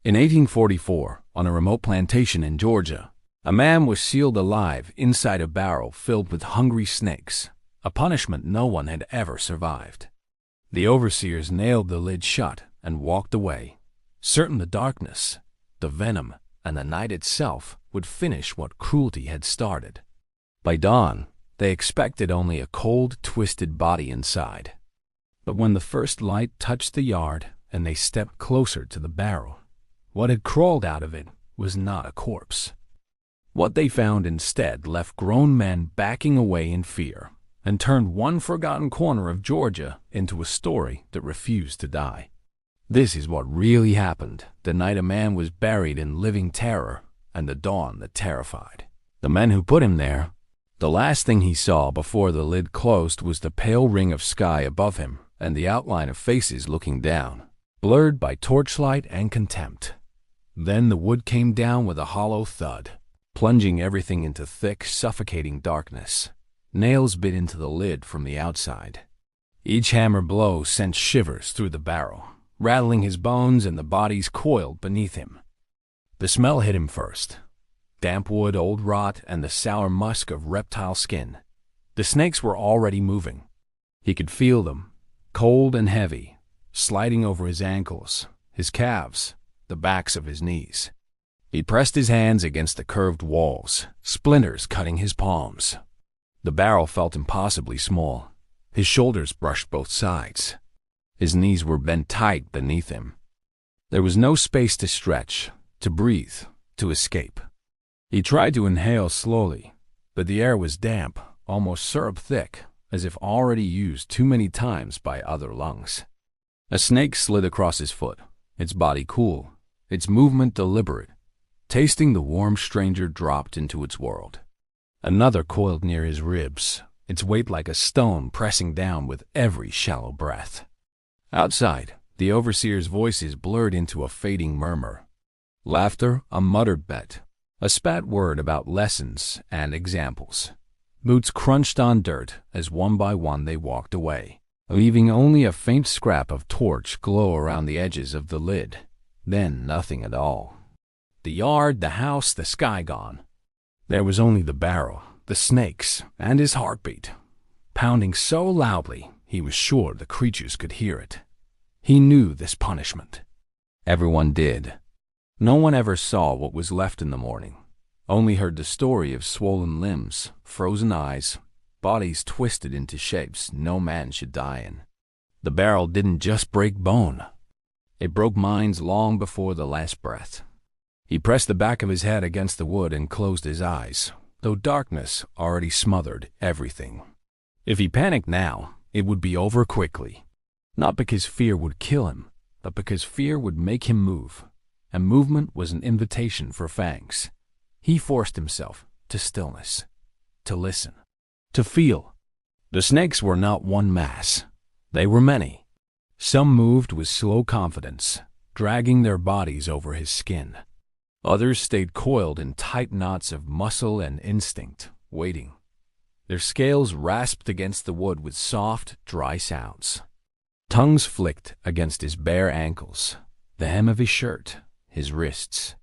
In 1844, on a remote plantation in Georgia, a man was sealed alive inside a barrel filled with hungry snakes, a punishment no one had ever survived. The overseers nailed the lid shut and walked away, certain the darkness, the venom, and the night itself would finish what cruelty had started. By dawn, they expected only a cold, twisted body inside. But when the first light touched the yard and they stepped closer to the barrel, what had crawled out of it was not a corpse. What they found instead left grown men backing away in fear and turned one forgotten corner of Georgia into a story that refused to die. This is what really happened the night a man was buried in living terror and the dawn that terrified. The men who put him there, the last thing he saw before the lid closed was the pale ring of sky above him and the outline of faces looking down, blurred by torchlight and contempt. Then the wood came down with a hollow thud, plunging everything into thick, suffocating darkness. Nails bit into the lid from the outside. Each hammer blow sent shivers through the barrel, rattling his bones and the bodies coiled beneath him. The smell hit him first. Damp wood, old rot, and the sour musk of reptile skin. The snakes were already moving. He could feel them, cold and heavy, sliding over his ankles, his calves, the backs of his knees. He pressed his hands against the curved walls, splinters cutting his palms. The barrel felt impossibly small. His shoulders brushed both sides. His knees were bent tight beneath him. There was no space to stretch, to breathe, to escape. He tried to inhale slowly, but the air was damp, almost syrup-thick, as if already used too many times by other lungs. A snake slid across his foot, its body cool, its movement deliberate. Tasting the warm stranger dropped into its world. Another coiled near his ribs, its weight like a stone pressing down with every shallow breath. Outside, the overseer's voices blurred into a fading murmur. Laughter, a muttered bet, a spat word about lessons and examples. Boots crunched on dirt as one by one they walked away, leaving only a faint scrap of torch glow around the edges of the lid. Then nothing at all. The yard, the house, the sky gone. There was only the barrel, the snakes, and his heartbeat, pounding so loudly he was sure the creatures could hear it. He knew this punishment. Everyone did. No one ever saw what was left in the morning, only heard the story of swollen limbs, frozen eyes, bodies twisted into shapes no man should die in. The barrel didn't just break bone. It broke minds long before the last breath. He pressed the back of his head against the wood and closed his eyes, though darkness already smothered everything. If he panicked now, it would be over quickly. Not because fear would kill him, but because fear would make him move, and movement was an invitation for fangs. He forced himself to stillness, to listen, to feel. The snakes were not one mass. They were many. Some moved with slow confidence, dragging their bodies over his skin. Others stayed coiled in tight knots of muscle and instinct, waiting. Their scales rasped against the wood with soft, dry sounds. Tongues flicked against his bare ankles, the hem of his shirt, his wrists.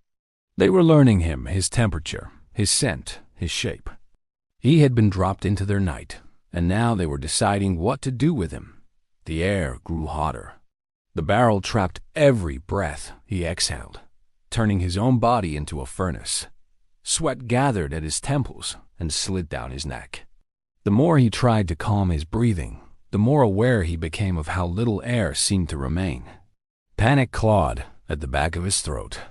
They were learning him, his temperature, his scent, his shape. He had been dropped into their night, and now they were deciding what to do with him. The air grew hotter. The barrel trapped every breath he exhaled, turning his own body into a furnace. Sweat gathered at his temples and slid down his neck. The more he tried to calm his breathing, the more aware he became of how little air seemed to remain. Panic clawed at the back of his throat.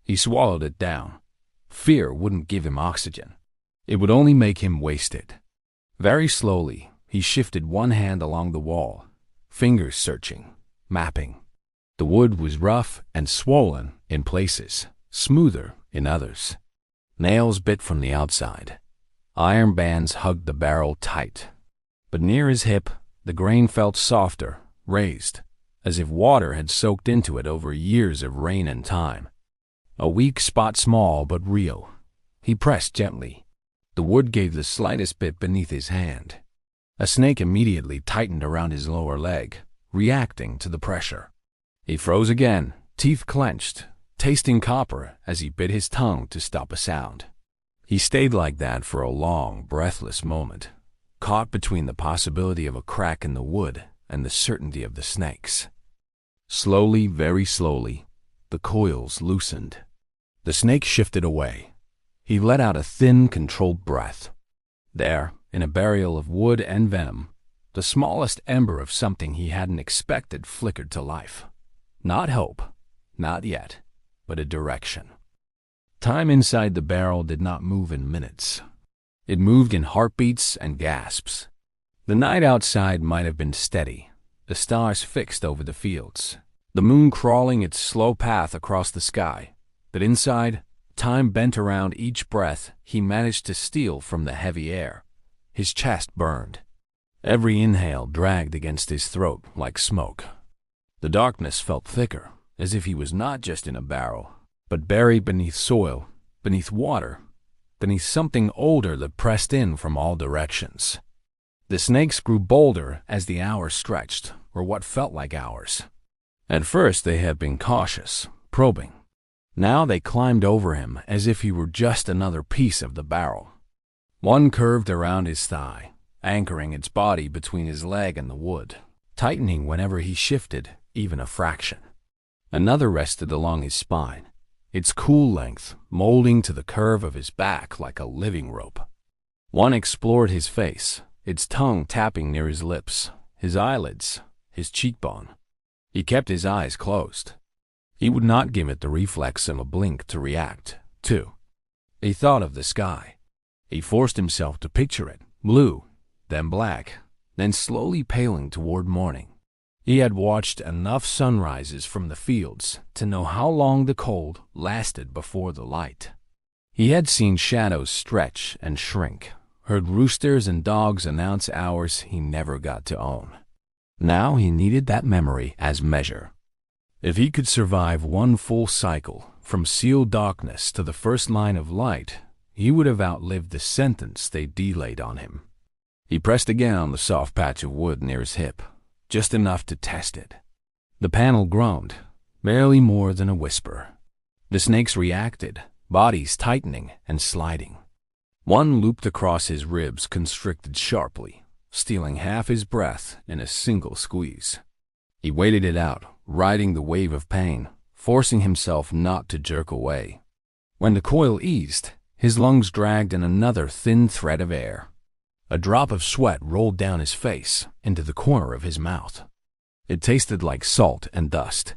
He swallowed it down. Fear wouldn't give him oxygen. It would only make him waste it. Very slowly, he shifted one hand along the wall, fingers searching, mapping. The wood was rough and swollen in places, smoother in others. Nails bit from the outside. Iron bands hugged the barrel tight. But near his hip, the grain felt softer, raised, as if water had soaked into it over years of rain and time. A weak spot, small but real. He pressed gently. The wood gave the slightest bit beneath his hand. A snake immediately tightened around his lower leg, reacting to the pressure. He froze again, teeth clenched, tasting copper as he bit his tongue to stop a sound. He stayed like that for a long, breathless moment, caught between the possibility of a crack in the wood and the certainty of the snakes. Slowly, very slowly, the coils loosened. The snake shifted away. He let out a thin, controlled breath. There, in a burial of wood and venom, the smallest ember of something he hadn't expected flickered to life. Not hope, not yet, but a direction. Time inside the barrel did not move in minutes. It moved in heartbeats and gasps. The night outside might have been steady, the stars fixed over the fields, the moon crawling its slow path across the sky, but inside, time bent around each breath he managed to steal from the heavy air. His chest burned. Every inhale dragged against his throat like smoke. The darkness felt thicker, as if he was not just in a barrel, but buried beneath soil, beneath water, beneath something older that pressed in from all directions. The snakes grew bolder as the hours stretched, or what felt like hours. At first they had been cautious, probing. Now they climbed over him as if he were just another piece of the barrel. One curved around his thigh, anchoring its body between his leg and the wood, tightening whenever he shifted even a fraction. Another rested along his spine, its cool length molding to the curve of his back like a living rope. One explored his face, its tongue tapping near his lips, his eyelids, his cheekbone. He kept his eyes closed. He would not give it the reflex of a blink to react to. He thought of the sky. He forced himself to picture it, blue, then black, then slowly paling toward morning. He had watched enough sunrises from the fields to know how long the cold lasted before the light. He had seen shadows stretch and shrink, heard roosters and dogs announce hours he never got to own. Now he needed that memory as measure. If he could survive one full cycle from sealed darkness to the first line of light, he would have outlived the sentence they delayed on him. He pressed again on the soft patch of wood near his hip, just enough to test it. The panel groaned, barely more than a whisper. The snakes reacted, bodies tightening and sliding. One looped across his ribs, constricted sharply, stealing half his breath in a single squeeze. He waited it out, riding the wave of pain, forcing himself not to jerk away. When the coil eased, his lungs dragged in another thin thread of air. A drop of sweat rolled down his face into the corner of his mouth. It tasted like salt and dust.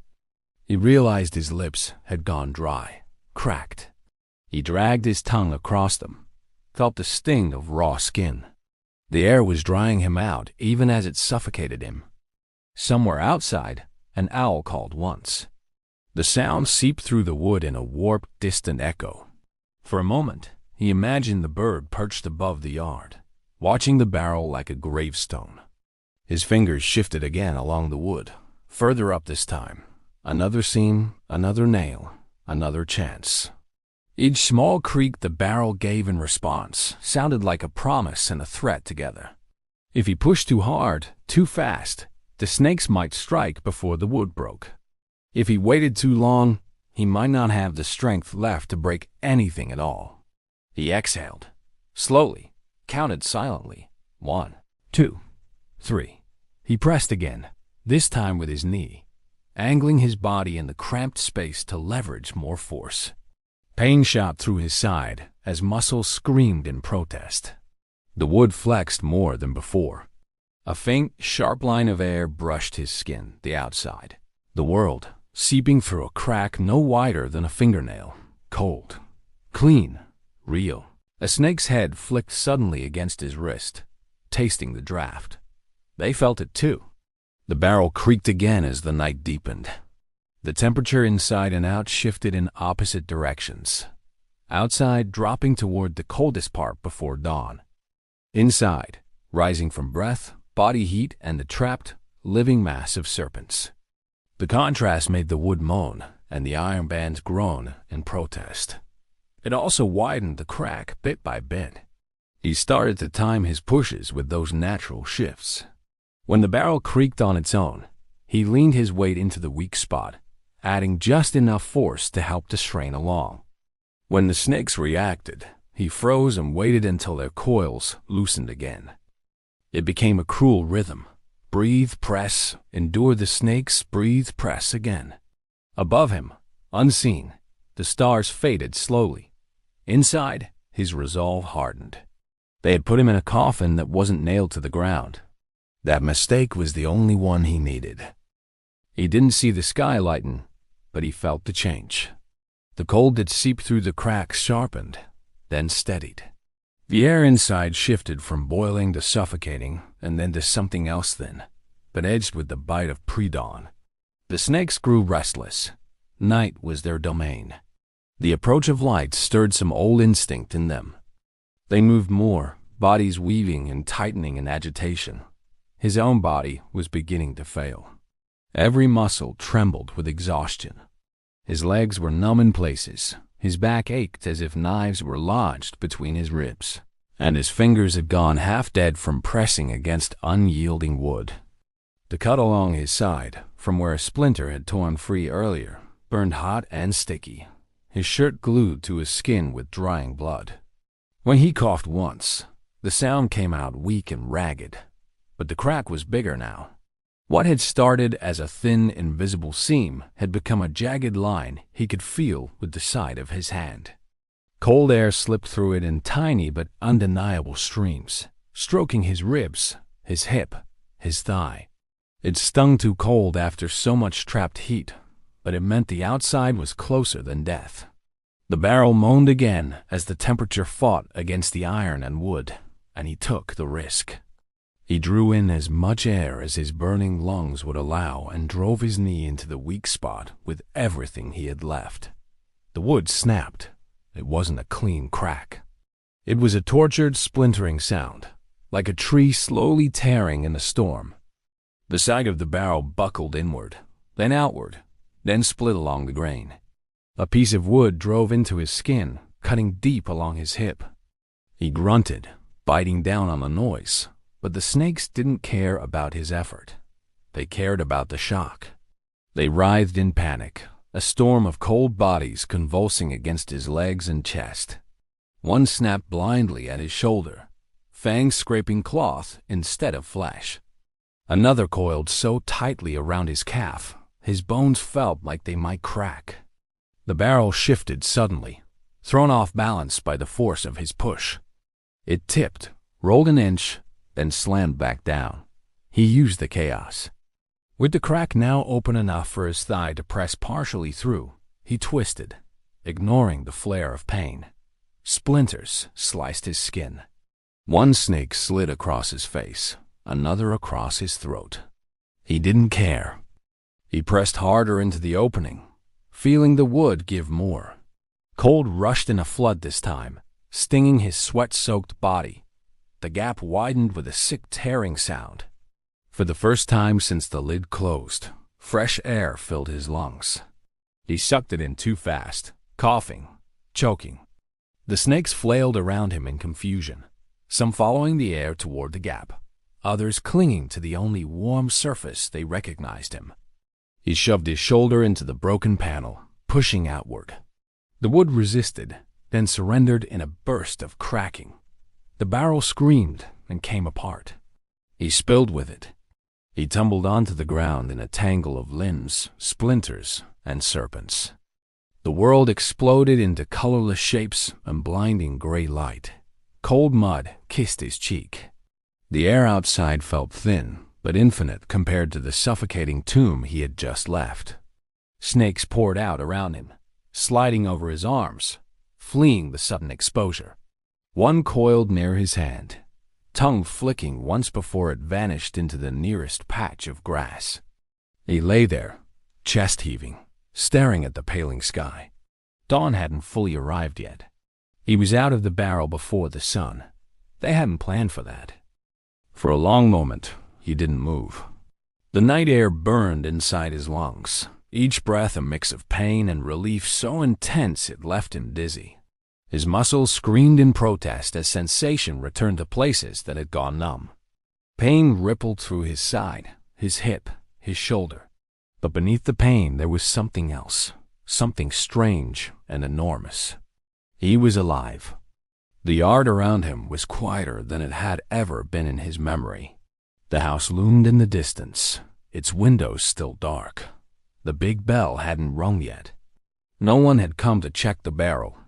He realized his lips had gone dry, cracked. He dragged his tongue across them, felt the sting of raw skin. The air was drying him out even as it suffocated him. Somewhere outside, an owl called once. The sound seeped through the wood in a warped, distant echo. For a moment, he imagined the bird perched above the yard, watching the barrel like a gravestone. His fingers shifted again along the wood, further up this time. Another seam, another nail, another chance. Each small creak the barrel gave in response sounded like a promise and a threat together. If he pushed too hard, too fast, the snakes might strike before the wood broke. If he waited too long, he might not have the strength left to break anything at all. He exhaled, slowly, counted silently. 1, 2, 3. He pressed again, this time with his knee, angling his body in the cramped space to leverage more force. Pain shot through his side as muscles screamed in protest. The wood flexed more than before. A faint, sharp line of air brushed his skin, the outside. The world, seeping through a crack no wider than a fingernail. Cold, clean, real. A snake's head flicked suddenly against his wrist, tasting the draft. They felt it too. The barrel creaked again as the night deepened. The temperature inside and out shifted in opposite directions. Outside dropping toward the coldest part before dawn. Inside, rising from breath, body heat, and the trapped, living mass of serpents. The contrast made the wood moan and the iron bands groan in protest. It also widened the crack bit by bit. He started to time his pushes with those natural shifts. When the barrel creaked on its own, he leaned his weight into the weak spot, adding just enough force to help the strain along. When the snakes reacted, he froze and waited until their coils loosened again. It became a cruel rhythm. Breathe, press, endure the snakes, breathe, press again. Above him, unseen, the stars faded slowly. Inside, his resolve hardened. They had put him in a coffin that wasn't nailed to the ground. That mistake was the only one he needed. He didn't see the sky lighten, but he felt the change. The cold that seeped through the cracks sharpened, then steadied. The air inside shifted from boiling to suffocating, and then to something else thin, but edged with the bite of pre-dawn. The snakes grew restless. Night was their domain. The approach of light stirred some old instinct in them. They moved more, bodies weaving and tightening in agitation. His own body was beginning to fail. Every muscle trembled with exhaustion. His legs were numb in places. His back ached as if knives were lodged between his ribs, and his fingers had gone half dead from pressing against unyielding wood. The cut along his side, from where a splinter had torn free earlier, burned hot and sticky, his shirt glued to his skin with drying blood. When he coughed once, the sound came out weak and ragged, but the crack was bigger now. What had started as a thin, invisible seam had become a jagged line he could feel with the side of his hand. Cold air slipped through it in tiny but undeniable streams, stroking his ribs, his hip, his thigh. It stung too cold after so much trapped heat, but it meant the outside was closer than death. The barrel moaned again as the temperature fought against the iron and wood, and he took the risk. He drew in as much air as his burning lungs would allow and drove his knee into the weak spot with everything he had left. The wood snapped. It wasn't a clean crack. It was a tortured, splintering sound, like a tree slowly tearing in a storm. The side of the barrel buckled inward, then outward, then split along the grain. A piece of wood drove into his skin, cutting deep along his hip. He grunted, biting down on the noise. But the snakes didn't care about his effort. They cared about the shock. They writhed in panic, a storm of cold bodies convulsing against his legs and chest. One snapped blindly at his shoulder, fangs scraping cloth instead of flesh. Another coiled so tightly around his calf, his bones felt like they might crack. The barrel shifted suddenly, thrown off balance by the force of his push. It tipped, rolled an inch, then slammed back down. He used the chaos. With the crack now open enough for his thigh to press partially through, he twisted, ignoring the flare of pain. Splinters sliced his skin. One snake slid across his face, another across his throat. He didn't care. He pressed harder into the opening, feeling the wood give more. Cold rushed in a flood this time, stinging his sweat-soaked body. The gap widened with a sick tearing sound. For the first time since the lid closed, fresh air filled his lungs. He sucked it in too fast, coughing, choking. The snakes flailed around him in confusion, some following the air toward the gap, others clinging to the only warm surface they recognized him. He shoved his shoulder into the broken panel, pushing outward. The wood resisted, then surrendered in a burst of cracking. The barrel screamed and came apart. He spilled with it. He tumbled onto the ground in a tangle of limbs, splinters, and serpents. The world exploded into colorless shapes and blinding gray light. Cold mud kissed his cheek. The air outside felt thin, but infinite compared to the suffocating tomb he had just left. Snakes poured out around him, sliding over his arms, fleeing the sudden exposure. One coiled near his hand, tongue flicking once before it vanished into the nearest patch of grass. He lay there, chest heaving, staring at the paling sky. Dawn hadn't fully arrived yet. He was out of the barrel before the sun. They hadn't planned for that. For a long moment, he didn't move. The night air burned inside his lungs, each breath a mix of pain and relief so intense it left him dizzy. His muscles screamed in protest as sensation returned to places that had gone numb. Pain rippled through his side, his hip, his shoulder. But beneath the pain there was something else, something strange and enormous. He was alive. The yard around him was quieter than it had ever been in his memory. The house loomed in the distance, its windows still dark. The big bell hadn't rung yet. No one had come to check the barrel.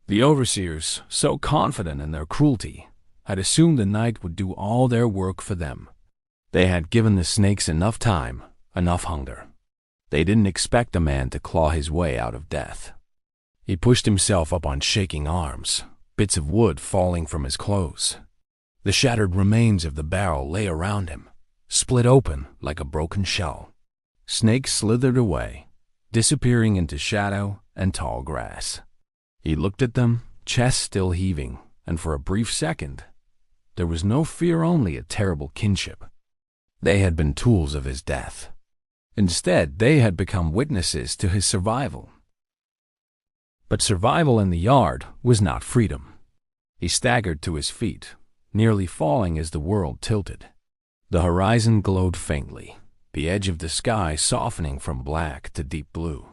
The overseers, so confident in their cruelty, had assumed the night would do all their work for them. They had given the snakes enough time, enough hunger. They didn't expect a man to claw his way out of death. He pushed himself up on shaking arms, bits of wood falling from his clothes. The shattered remains of the barrel lay around him, split open like a broken shell. Snakes slithered away, disappearing into shadow and tall grass. He looked at them, chest still heaving, and for a brief second, there was no fear, only a terrible kinship. They had been tools of his death. Instead, they had become witnesses to his survival. But survival in the yard was not freedom. He staggered to his feet, nearly falling as the world tilted. The horizon glowed faintly, the edge of the sky softening from black to deep blue.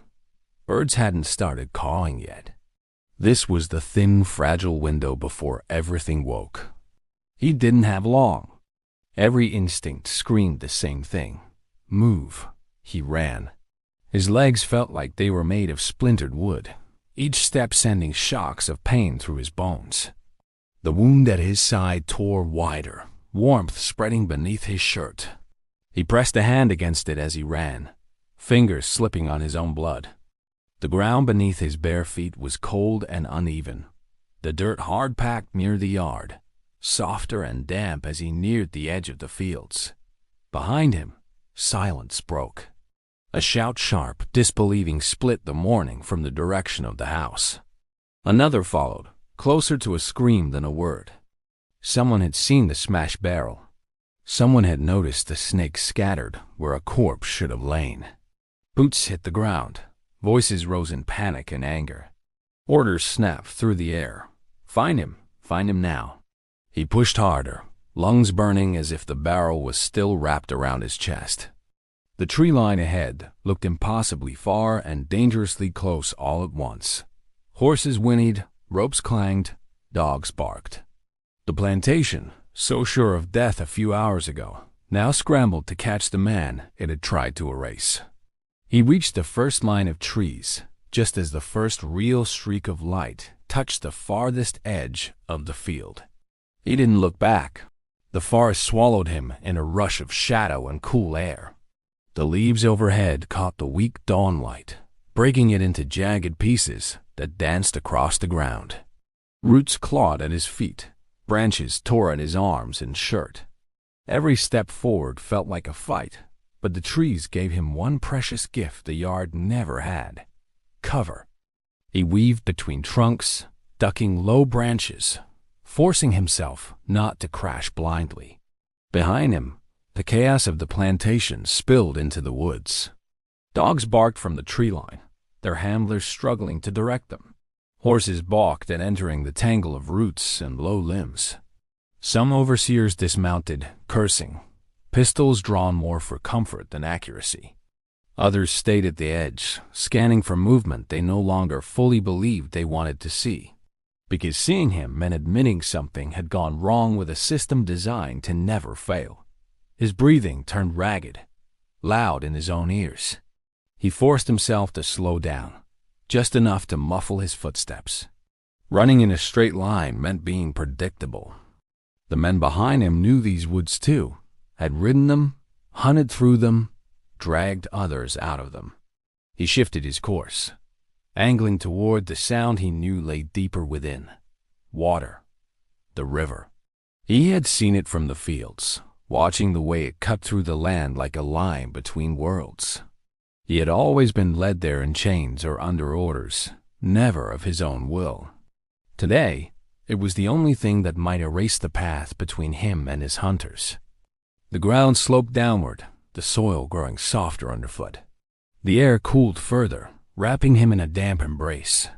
Birds hadn't started cawing yet. This was the thin, fragile window before everything woke. He didn't have long. Every instinct screamed the same thing. Move. He ran. His legs felt like they were made of splintered wood, each step sending shocks of pain through his bones. The wound at his side tore wider, warmth spreading beneath his shirt. He pressed a hand against it as he ran, fingers slipping on his own blood. The ground beneath his bare feet was cold and uneven, the dirt hard-packed near the yard, softer and damp as he neared the edge of the fields. Behind him, silence broke. A shout sharp, disbelieving split the morning from the direction of the house. Another followed, closer to a scream than a word. Someone had seen the smashed barrel. Someone had noticed the snake scattered where a corpse should have lain. Boots hit the ground. Voices rose in panic and anger. Orders snapped through the air. Find him now. He pushed harder, lungs burning as if the barrel was still wrapped around his chest. The tree line ahead looked impossibly far and dangerously close all at once. Horses whinnied, ropes clanged, dogs barked. The plantation, so sure of death a few hours ago, now scrambled to catch the man it had tried to erase. He reached the first line of trees, just as the first real streak of light touched the farthest edge of the field. He didn't look back. The forest swallowed him in a rush of shadow and cool air. The leaves overhead caught the weak dawn light, breaking it into jagged pieces that danced across the ground. Roots clawed at his feet, branches tore at his arms and shirt. Every step forward felt like a fight, but the trees gave him one precious gift the yard never had: cover. He weaved between trunks, ducking low branches, forcing himself not to crash blindly. Behind him, the chaos of the plantation spilled into the woods. Dogs barked from the tree line, their handlers struggling to direct them. Horses balked at entering the tangle of roots and low limbs. Some overseers dismounted, cursing, pistols drawn more for comfort than accuracy. Others stayed at the edge, scanning for movement they no longer fully believed they wanted to see, because seeing him meant admitting something had gone wrong with a system designed to never fail. His breathing turned ragged, loud in his own ears. He forced himself to slow down, just enough to muffle his footsteps. Running in a straight line meant being predictable. The men behind him knew these woods too, had ridden them, hunted through them, dragged others out of them. He shifted his course, angling toward the sound he knew lay deeper within. Water. The river. He had seen it from the fields, watching the way it cut through the land like a line between worlds. He had always been led there in chains or under orders, never of his own will. Today, it was the only thing that might erase the path between him and his hunters. The ground sloped downward, the soil growing softer underfoot. The air cooled further, wrapping him in a damp embrace.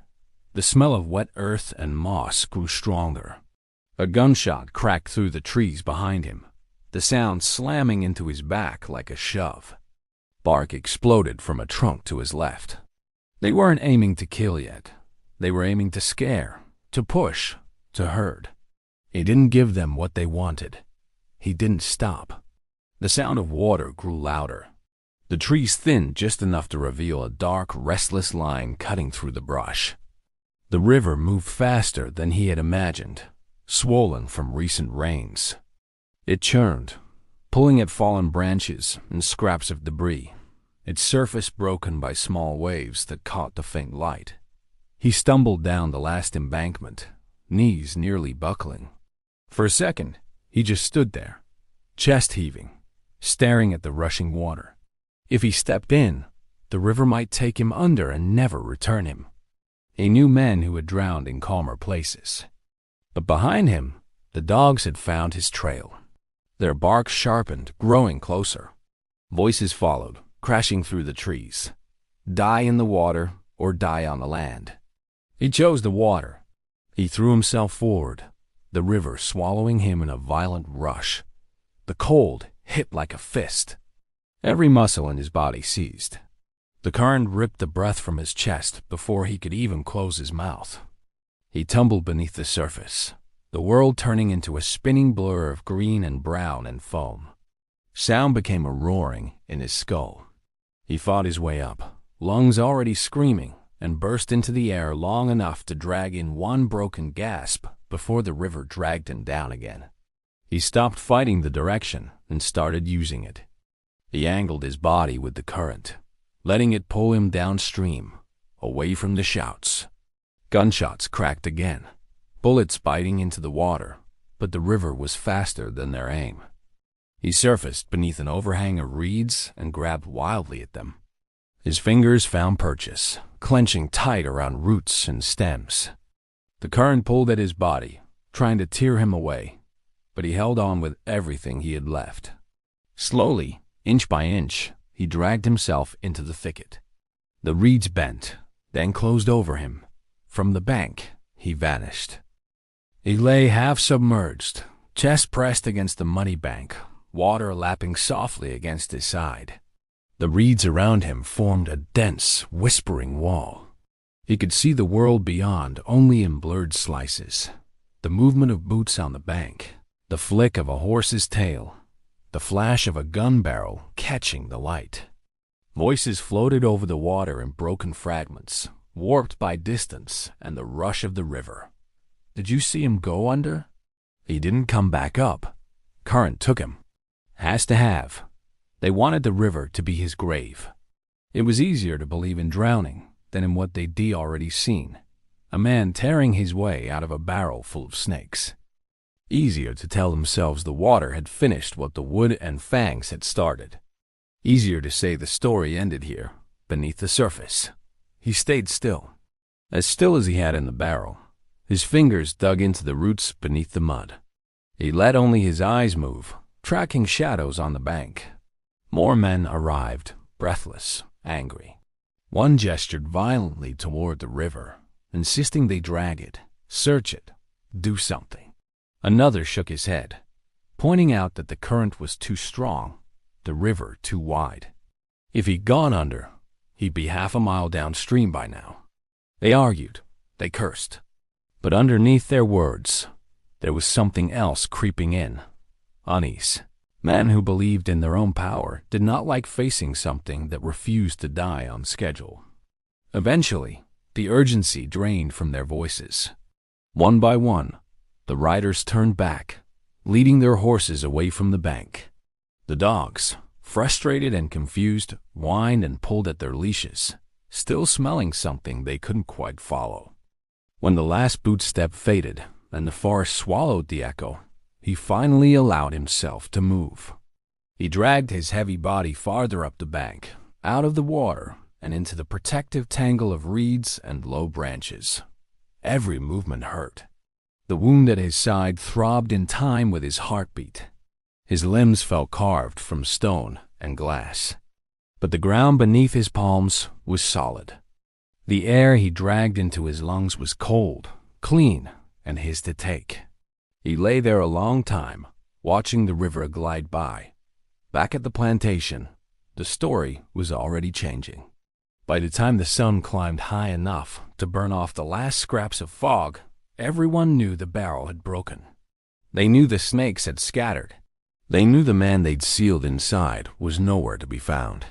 The smell of wet earth and moss grew stronger. A gunshot cracked through the trees behind him, the sound slamming into his back like a shove. Bark exploded from a trunk to his left. They weren't aiming to kill yet. They were aiming to scare, to push, to herd. He didn't give them what they wanted. He didn't stop. The sound of water grew louder. The trees thinned just enough to reveal a dark, restless line cutting through the brush. The river moved faster than he had imagined, swollen from recent rains. It churned, pulling at fallen branches and scraps of debris, its surface broken by small waves that caught the faint light. He stumbled down the last embankment, knees nearly buckling. For a second, he just stood there, chest heaving, staring at the rushing water. If he stepped in, the river might take him under and never return him. He knew men who had drowned in calmer places. But behind him, the dogs had found his trail. Their bark sharpened, growing closer. Voices followed, crashing through the trees. Die in the water or die on the land. He chose the water. He threw himself forward, the river swallowing him in a violent rush. The cold hit like a fist. Every muscle in his body seized. The current ripped the breath from his chest before he could even close his mouth. He tumbled beneath the surface, the world turning into a spinning blur of green and brown and foam. Sound became a roaring in his skull. He fought his way up, lungs already screaming, and burst into the air long enough to drag in one broken gasp before the river dragged him down again. He stopped fighting the direction and started using it. He angled his body with the current, letting it pull him downstream, away from the shouts. Gunshots cracked again, bullets biting into the water, but the river was faster than their aim. He surfaced beneath an overhang of reeds and grabbed wildly at them. His fingers found purchase, clenching tight around roots and stems. The current pulled at his body, trying to tear him away, but he held on with everything he had left. Slowly, inch by inch, he dragged himself into the thicket. The reeds bent, then closed over him. From the bank, he vanished. He lay half submerged, chest pressed against the muddy bank, water lapping softly against his side. The reeds around him formed a dense, whispering wall. He could see the world beyond only in blurred slices. The movement of boots on the bank, the flick of a horse's tail, the flash of a gun barrel catching the light. Voices floated over the water in broken fragments, warped by distance and the rush of the river. Did you see him go under? He didn't come back up. Current took him. Has to have. They wanted the river to be his grave. It was easier to believe in drowning than in what they'd already seen. A man tearing his way out of a barrel full of snakes. Easier to tell themselves the water had finished what the wood and fangs had started. Easier to say the story ended here, beneath the surface. He stayed still as he had in the barrel. His fingers dug into the roots beneath the mud. He let only his eyes move, tracking shadows on the bank. More men arrived, breathless, angry. One gestured violently toward the river, insisting they drag it, search it, do something. Another shook his head, pointing out that the current was too strong, the river too wide. If he'd gone under, he'd be half a mile downstream by now. They argued, they cursed. But underneath their words, there was something else creeping in. Unease. Men who believed in their own power did not like facing something that refused to die on schedule. Eventually, the urgency drained from their voices. One by one, the riders turned back, leading their horses away from the bank. The dogs, frustrated and confused, whined and pulled at their leashes, still smelling something they couldn't quite follow. When the last boot step faded and the forest swallowed the echo, he finally allowed himself to move. He dragged his heavy body farther up the bank, out of the water, and into the protective tangle of reeds and low branches. Every movement hurt. The wound at his side throbbed in time with his heartbeat. His limbs felt carved from stone and glass. But the ground beneath his palms was solid. The air he dragged into his lungs was cold, clean, and his to take. He lay there a long time, watching the river glide by. Back at the plantation, the story was already changing. By the time the sun climbed high enough to burn off the last scraps of fog, everyone knew the barrel had broken. They knew the snakes had scattered. They knew the man they'd sealed inside was nowhere to be found.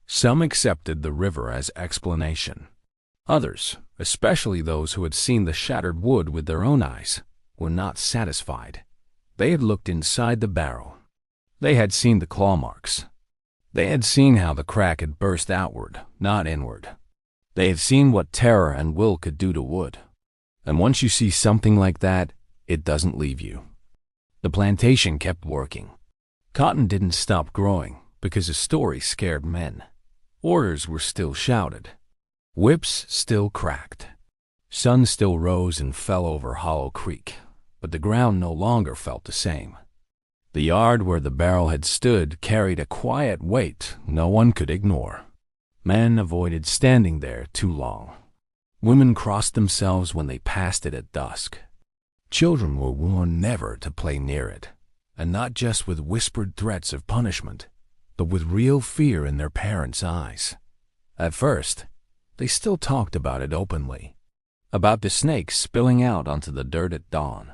Some accepted the river as explanation. Others, especially those who had seen the shattered wood with their own eyes, were not satisfied. They had looked inside the barrel. They had seen the claw marks. They had seen how the crack had burst outward, not inward. They had seen what terror and will could do to wood. And once you see something like that, it doesn't leave you. The plantation kept working. Cotton didn't stop growing because the story scared men. Orders were still shouted. Whips still cracked. Sun still rose and fell over Hollow Creek, but the ground no longer felt the same. The yard where the barrel had stood carried a quiet weight no one could ignore. Men avoided standing there too long. Women crossed themselves when they passed it at dusk. Children were warned never to play near it, and not just with whispered threats of punishment, but with real fear in their parents' eyes. At first, they still talked about it openly. About the snakes spilling out onto the dirt at dawn.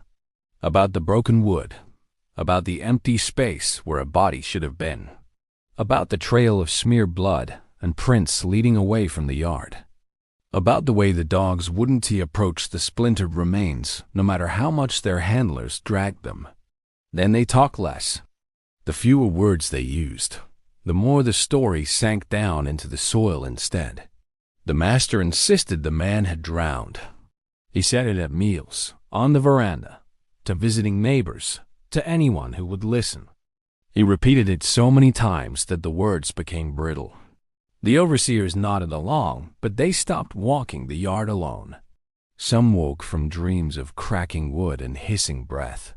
About the broken wood. About the empty space where a body should have been. About the trail of smeared blood and prints leading away from the yard. About the way the dogs wouldn't approach the splintered remains, no matter how much their handlers dragged them. Then they talked less. The fewer words they used, the more the story sank down into the soil instead. The master insisted the man had drowned. He said it at meals, on the veranda, to visiting neighbors, to anyone who would listen. He repeated it so many times that the words became brittle. The overseers nodded along, but they stopped walking the yard alone. Some woke from dreams of cracking wood and hissing breath,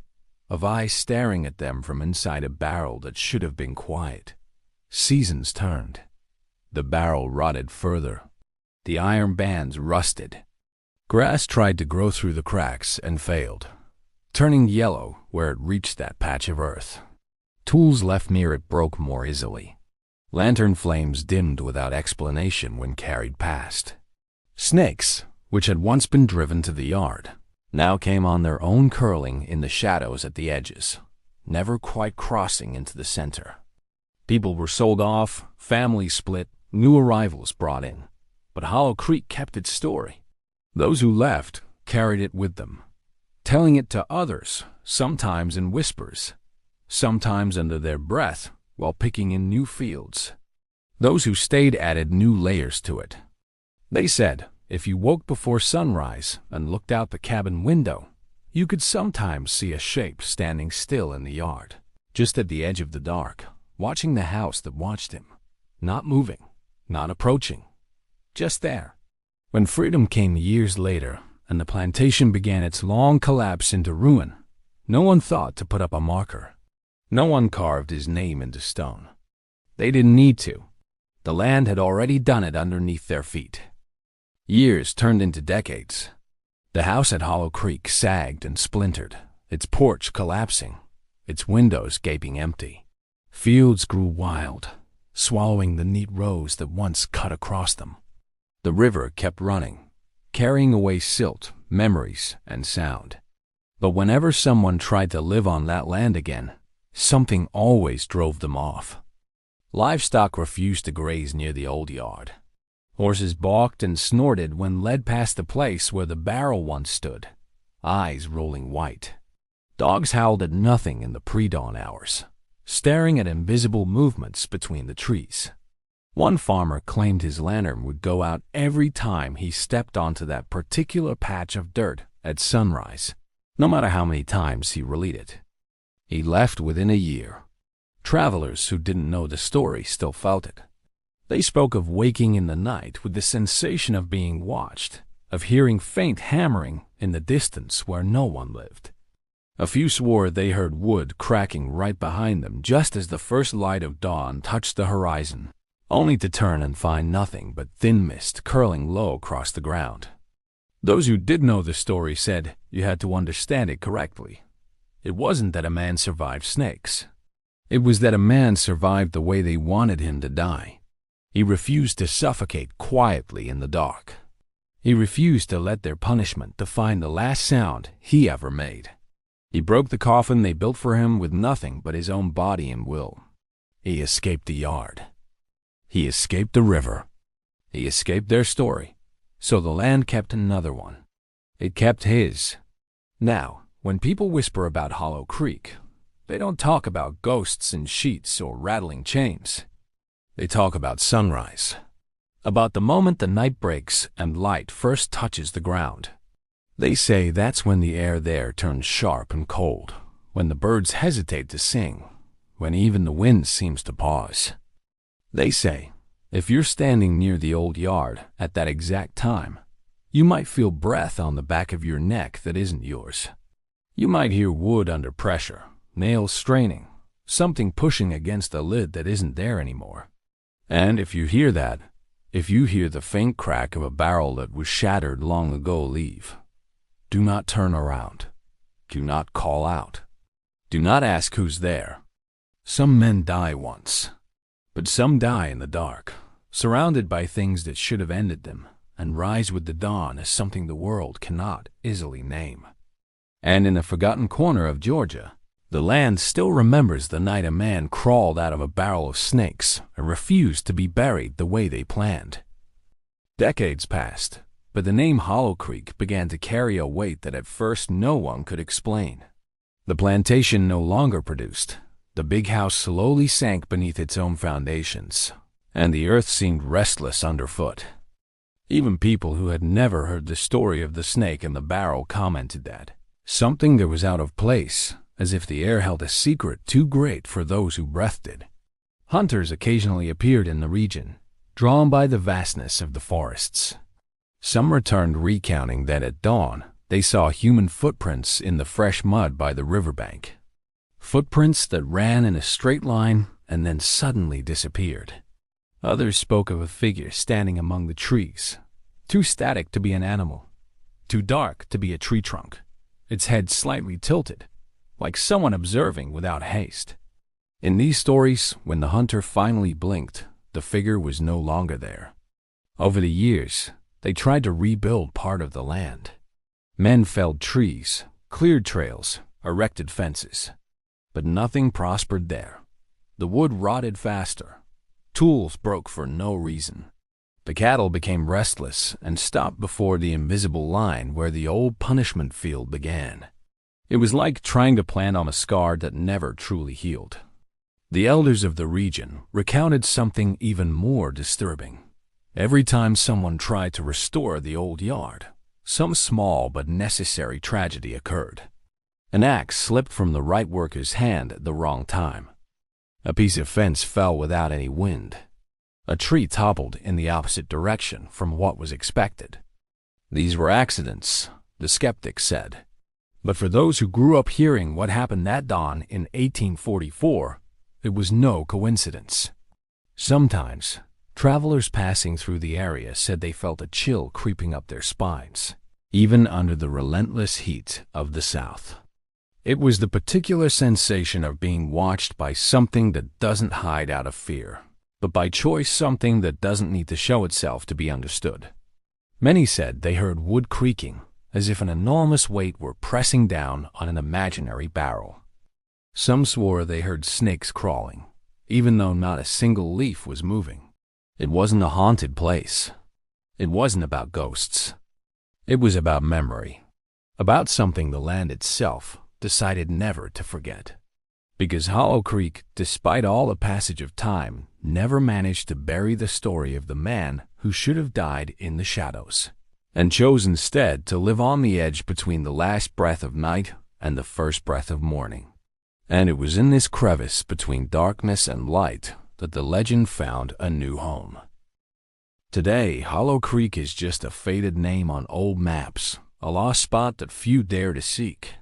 of eyes staring at them from inside a barrel that should have been quiet. Seasons turned. The barrel rotted further. The iron bands rusted. Grass tried to grow through the cracks and failed, turning yellow where it reached that patch of earth. Tools left near it broke more easily. Lantern flames dimmed without explanation when carried past. Snakes, which had once been driven to the yard, now came on their own curling in the shadows at the edges, never quite crossing into the center. People were sold off, families split, new arrivals brought in. But Hollow Creek kept its story. Those who left carried it with them, telling it to others, sometimes in whispers, sometimes under their breath while picking in new fields. Those who stayed added new layers to it. They said if you woke before sunrise and looked out the cabin window, you could sometimes see a shape standing still in the yard, just at the edge of the dark, watching the house that watched him, not moving, not approaching, just there. When freedom came years later and the plantation began its long collapse into ruin, no one thought to put up a marker. No one carved his name into stone. They didn't need to. The land had already done it underneath their feet. Years turned into decades. The house at Hollow Creek sagged and splintered, its porch collapsing, its windows gaping empty. Fields grew wild, swallowing the neat rows that once cut across them. The river kept running, carrying away silt, memories, and sound. But whenever someone tried to live on that land again, something always drove them off. Livestock refused to graze near the old yard. Horses balked and snorted when led past the place where the barrel once stood, eyes rolling white. Dogs howled at nothing in the pre-dawn hours, staring at invisible movements between the trees. One farmer claimed his lantern would go out every time he stepped onto that particular patch of dirt at sunrise, no matter how many times he relit it. He left within a year. Travelers who didn't know the story still felt it. They spoke of waking in the night with the sensation of being watched, of hearing faint hammering in the distance where no one lived. A few swore they heard wood cracking right behind them just as the first light of dawn touched the horizon, only to turn and find nothing but thin mist curling low across the ground. Those who did know the story said you had to understand it correctly. It wasn't that a man survived snakes. It was that a man survived the way they wanted him to die. He refused to suffocate quietly in the dark. He refused to let their punishment define the last sound he ever made. He broke the coffin they built for him with nothing but his own body and will. He escaped the yard. He escaped the river. He escaped their story. So the land kept another one. It kept his. Now, when people whisper about Hollow Creek, they don't talk about ghosts in sheets or rattling chains. They talk about sunrise. About the moment the night breaks and light first touches the ground. They say that's when the air there turns sharp and cold, when the birds hesitate to sing, when even the wind seems to pause. They say, if you're standing near the old yard at that exact time, you might feel breath on the back of your neck that isn't yours. You might hear wood under pressure, nails straining, something pushing against a lid that isn't there anymore. And if you hear that, if you hear the faint crack of a barrel that was shattered long ago leave, do not turn around. Do not call out. Do not ask who's there. Some men die once, but some die in the dark, surrounded by things that should have ended them, and rise with the dawn as something the world cannot easily name. And in a forgotten corner of Georgia, the land still remembers the night a man crawled out of a barrel of snakes and refused to be buried the way they planned. Decades passed, but the name Hollow Creek began to carry a weight that at first no one could explain. The plantation no longer produced. The big house slowly sank beneath its own foundations, and the earth seemed restless underfoot. Even people who had never heard the story of the snake in the barrel commented that something that was out of place, as if the air held a secret too great for those who breathed it. Hunters occasionally appeared in the region, drawn by the vastness of the forests. Some returned recounting that at dawn they saw human footprints in the fresh mud by the riverbank. Footprints that ran in a straight line and then suddenly disappeared. Others spoke of a figure standing among the trees, too static to be an animal, too dark to be a tree trunk, its head slightly tilted, like someone observing without haste. In these stories, when the hunter finally blinked, the figure was no longer there. Over the years, they tried to rebuild part of the land. Men felled trees, cleared trails, erected fences. But nothing prospered there. The wood rotted faster. Tools broke for no reason. The cattle became restless and stopped before the invisible line where the old punishment field began. It was like trying to plant on a scar that never truly healed. The elders of the region recounted something even more disturbing. Every time someone tried to restore the old yard, some small but necessary tragedy occurred. An axe slipped from the right worker's hand at the wrong time. A piece of fence fell without any wind. A tree toppled in the opposite direction from what was expected. These were accidents, the skeptics said. But for those who grew up hearing what happened that dawn in 1844, it was no coincidence. Sometimes, travelers passing through the area said they felt a chill creeping up their spines, even under the relentless heat of the South. It was the particular sensation of being watched by something that doesn't hide out of fear, but by choice something that doesn't need to show itself to be understood. Many said they heard wood creaking, as if an enormous weight were pressing down on an imaginary barrel. Some swore they heard snakes crawling, even though not a single leaf was moving. It wasn't a haunted place. It wasn't about ghosts. It was about memory, about something the land itself decided never to forget. Because Hollow Creek, despite all the passage of time, never managed to bury the story of the man who should have died in the shadows, and chose instead to live on the edge between the last breath of night and the first breath of morning. And it was in this crevice between darkness and light that the legend found a new home. Today, Hollow Creek is just a faded name on old maps, a lost spot that few dare to seek.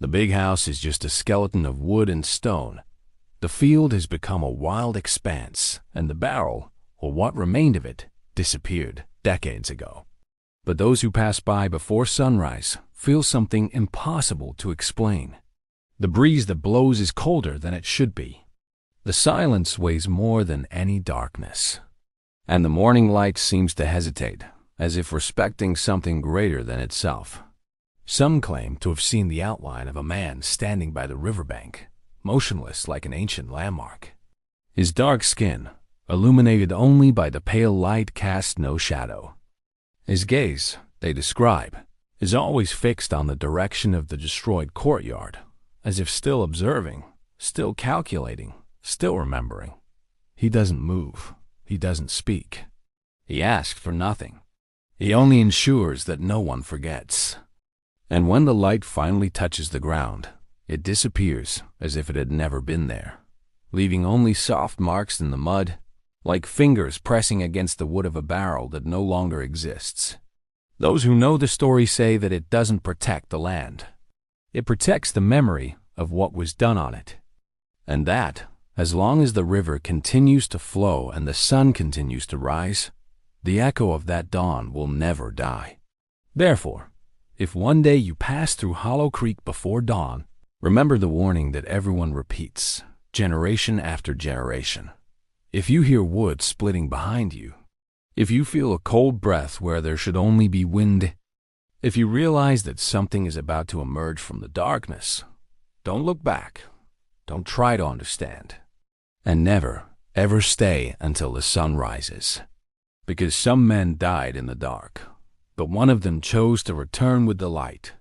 The big house is just a skeleton of wood and stone. The field has become a wild expanse, and the barrel, or what remained of it, disappeared decades ago. But those who pass by before sunrise feel something impossible to explain. The breeze that blows is colder than it should be. The silence weighs more than any darkness, and the morning light seems to hesitate, as if respecting something greater than itself. Some claim to have seen the outline of a man standing by the riverbank, motionless like an ancient landmark. His dark skin, illuminated only by the pale light, cast no shadow. His gaze, they describe, is always fixed on the direction of the destroyed courtyard, as if still observing, still calculating, still remembering. He doesn't move. He doesn't speak. He asks for nothing. He only ensures that no one forgets. And when the light finally touches the ground, it disappears as if it had never been there, leaving only soft marks in the mud, like fingers pressing against the wood of a barrel that no longer exists. Those who know the story say that it doesn't protect the land. It protects the memory of what was done on it, and that, as long as the river continues to flow and the sun continues to rise, the echo of that dawn will never die. Therefore, if one day you pass through Hollow Creek before dawn, remember the warning that everyone repeats, generation after generation. If you hear wood splitting behind you, if you feel a cold breath where there should only be wind, if you realize that something is about to emerge from the darkness, don't look back, don't try to understand, and never, ever stay until the sun rises. Because some men died in the dark, but one of them chose to return with the light,